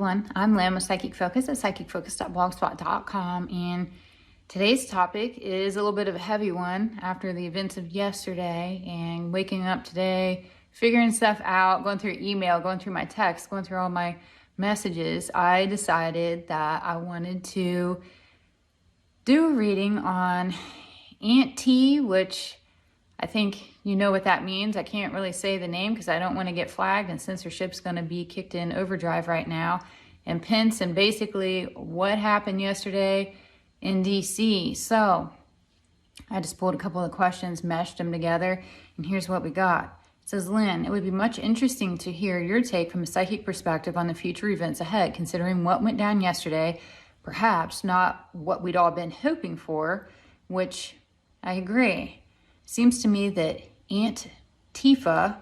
everyone, I'm Lynn with Psychic Focus at psychicfocus.blogspot.com, and today's topic is a little bit of a heavy one after the events of yesterday and waking up today, figuring stuff out, going through email, going through my texts, going through all my messages. I decided that I wanted to do a reading on Aunt T, which I think you know what that means. I can't really say the name because I don't want to get flagged, and censorship's going to be kicked in overdrive right now. And Pence, and basically what happened yesterday in DC. So I just pulled a couple of questions, meshed them together, and here's what we got. It says, Lynn, it would be much interesting to hear your take from a psychic perspective on the future events ahead, considering what went down yesterday, perhaps not what we'd all been hoping for, which I agree. Seems to me that Aunt Tifa, I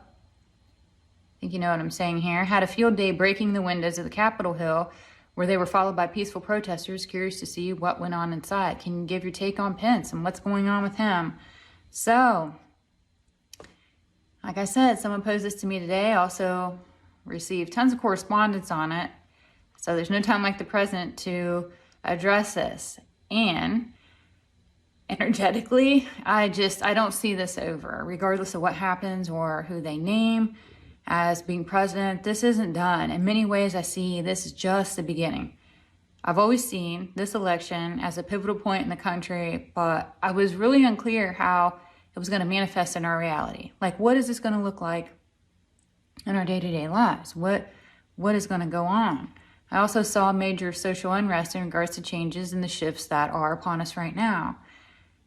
think you know what I'm saying here, had a field day breaking the windows of the Capitol Hill where they were followed by peaceful protesters, curious to see what went on inside. Can you give your take on Pence and what's going on with him? So, like I said, someone posed this to me today. I also received tons of correspondence on it. So there's no time like the present to address this. And energetically, I don't see this over, regardless of what happens or who they name as being president. This isn't done. In many ways, I see this is just the beginning. I've always seen this election as a pivotal point in the country, but I was really unclear how it was going to manifest in our reality. Like, what is this going to look like in our day-to-day lives? What is going to go on? I also saw major social unrest in regards to changes and the shifts that are upon us right now.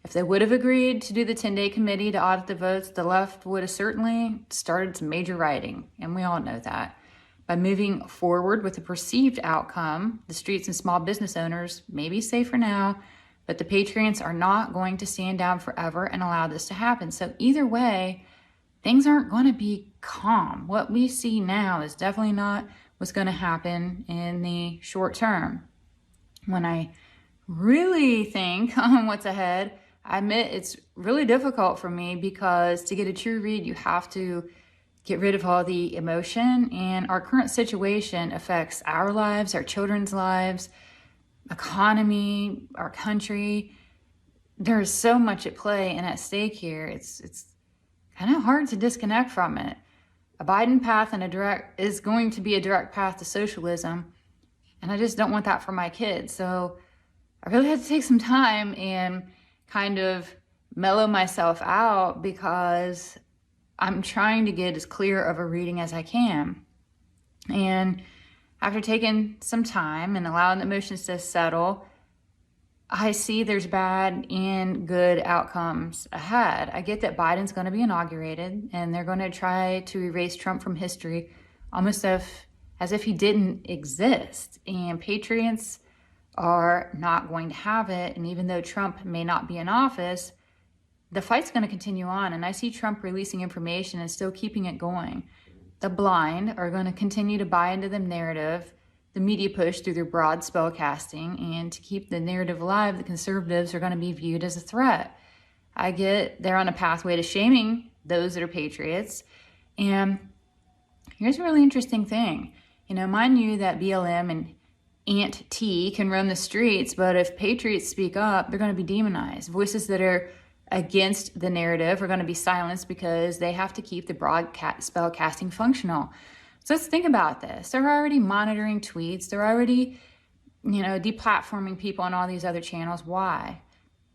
If they would have agreed to do the 10-day committee to audit the votes, the left would have certainly started some major rioting, and we all know that. By moving forward with the perceived outcome, the streets and small business owners may be safer now, but the patriots are not going to stand down forever and allow this to happen. So either way, things aren't going to be calm. What we see now is definitely not what's going to happen in the short term. When I really think on what's ahead, I admit it's really difficult for me because to get a true read, you have to get rid of all the emotion, and our current situation affects our lives, our children's lives, economy, our country. There's so much at play and at stake here. It's kind of hard to disconnect from it. A Biden path is going to be a direct path to socialism, and I just don't want that for my kids. So I really had to take some time and kind of mellow myself out because I'm trying to get as clear of a reading as I can. And after taking some time and allowing the emotions to settle, I see there's bad and good outcomes ahead. I get that Biden's going to be inaugurated and they're going to try to erase Trump from history almost as if he didn't exist. And patriots are not going to have it. And even though Trump may not be in office, the fight's going to continue on. And I see Trump releasing information and still keeping it going. The blind are going to continue to buy into the narrative, the media push through their broad spell casting, and to keep the narrative alive, the conservatives are going to be viewed as a threat. I get they're on a pathway to shaming those that are patriots. And here's a really interesting thing. Mind you that BLM and Aunt T can roam the streets, but if patriots speak up, they're going to be demonized. Voices that are against the narrative are going to be silenced because they have to keep the broad spell casting functional. So let's think about this. They're already monitoring tweets. They're already, deplatforming people on all these other channels. Why?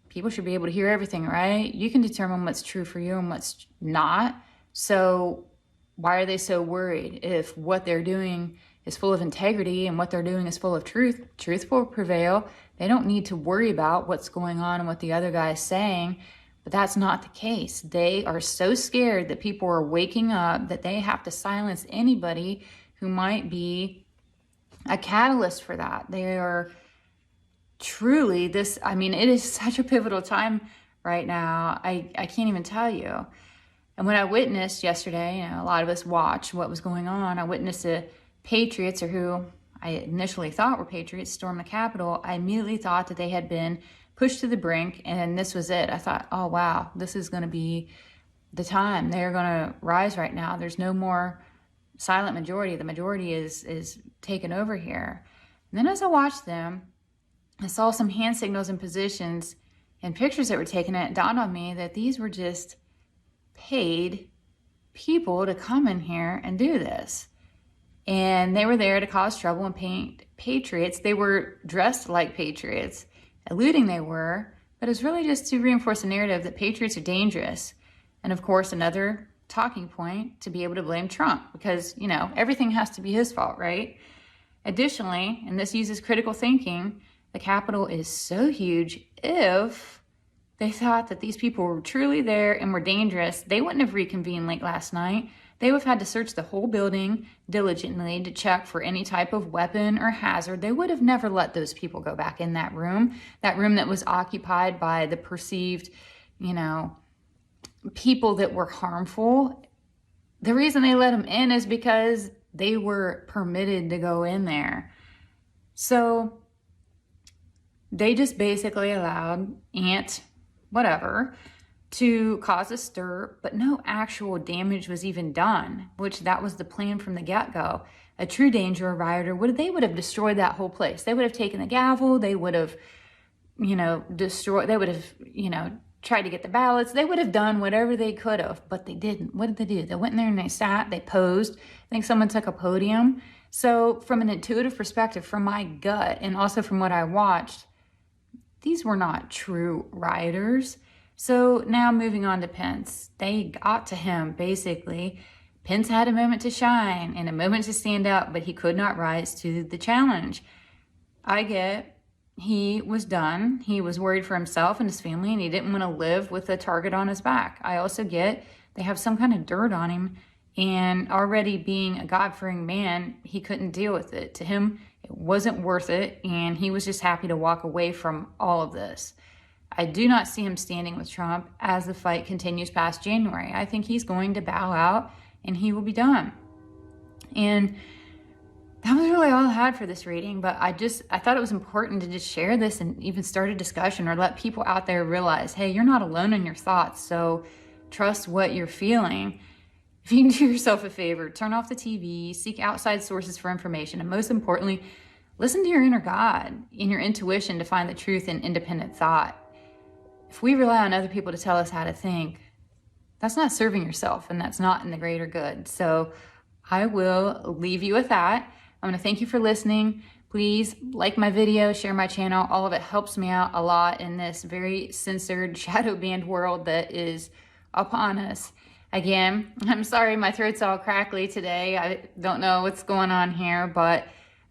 People should be able to hear everything, right? You can determine what's true for you and what's not. So why are they so worried? If what they're doing is full of integrity and what they're doing is full of truth will prevail. They don't need to worry about what's going on and what the other guy is saying. But that's not the case. They are so scared that people are waking up that they have to silence anybody who might be a catalyst for that. They are truly it is such a pivotal time right now. I can't even tell you. And when I witnessed yesterday, a lot of us watched what was going on. I witnessed the patriots, or who I initially thought were patriots, storm the Capitol. I immediately thought that they had been pushed to the brink, and this was it. I thought, oh wow, this is going to be the time. They're going to rise right now. There's no more silent majority. The majority is taken over here. And then as I watched them, I saw some hand signals and positions and pictures that were taken, and it dawned on me that these were just paid people to come in here and do this. And they were there to cause trouble and paint patriots. They were dressed like patriots, alluding they were, but it's really just to reinforce the narrative that patriots are dangerous. And of course, another talking point to be able to blame Trump because, you know, everything has to be his fault, right? Additionally, and this uses critical thinking, the Capitol is so huge. If they thought that these people were truly there and were dangerous, they wouldn't have reconvened late last night. They would have had to search the whole building diligently to check for any type of weapon or hazard. They would have never let those people go back in that room that was occupied by the perceived, you know, people that were harmful. The reason they let them in is because they were permitted to go in there. So they just basically allowed Aunt whatever to cause a stir, but no actual damage was even done, which that was the plan from the get-go. A true danger rioter they would have destroyed that whole place. They would have taken the gavel, they would have, you know, destroyed, they would have, you know, tried to get the ballots. They would have done whatever they could have, but they didn't. What did they do? They went in there and they sat, they posed. I think someone took a podium. So from an intuitive perspective, from my gut, and also from what I watched, these were not true rioters. So now moving on to Pence. They got to him, basically. Pence had a moment to shine and a moment to stand out, but he could not rise to the challenge. I get he was done. He was worried for himself and his family, and he didn't want to live with a target on his back. I also get they have some kind of dirt on him, and already being a God-fearing man, he couldn't deal with it. To him, it wasn't worth it, and he was just happy to walk away from all of this. I do not see him standing with Trump as the fight continues past January. I think he's going to bow out and he will be done. And that was really all I had for this reading, but I thought it was important to just share this and even start a discussion or let people out there realize, hey, you're not alone in your thoughts, so trust what you're feeling. If you can do yourself a favor, turn off the TV, seek outside sources for information, and most importantly, listen to your inner God and your intuition to find the truth in independent thought. If we rely on other people to tell us how to think, that's not serving yourself and that's not in the greater good. So I will leave you with that. I'm going to thank you for listening. Please like my video, share my channel. All of it helps me out a lot in this very censored shadow banned world that is upon us. Again, I'm sorry my throat's all crackly today. I don't know what's going on here, but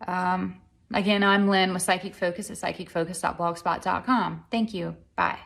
again, I'm Lynn with Psychic Focus at psychicfocus.blogspot.com. Thank you. Bye.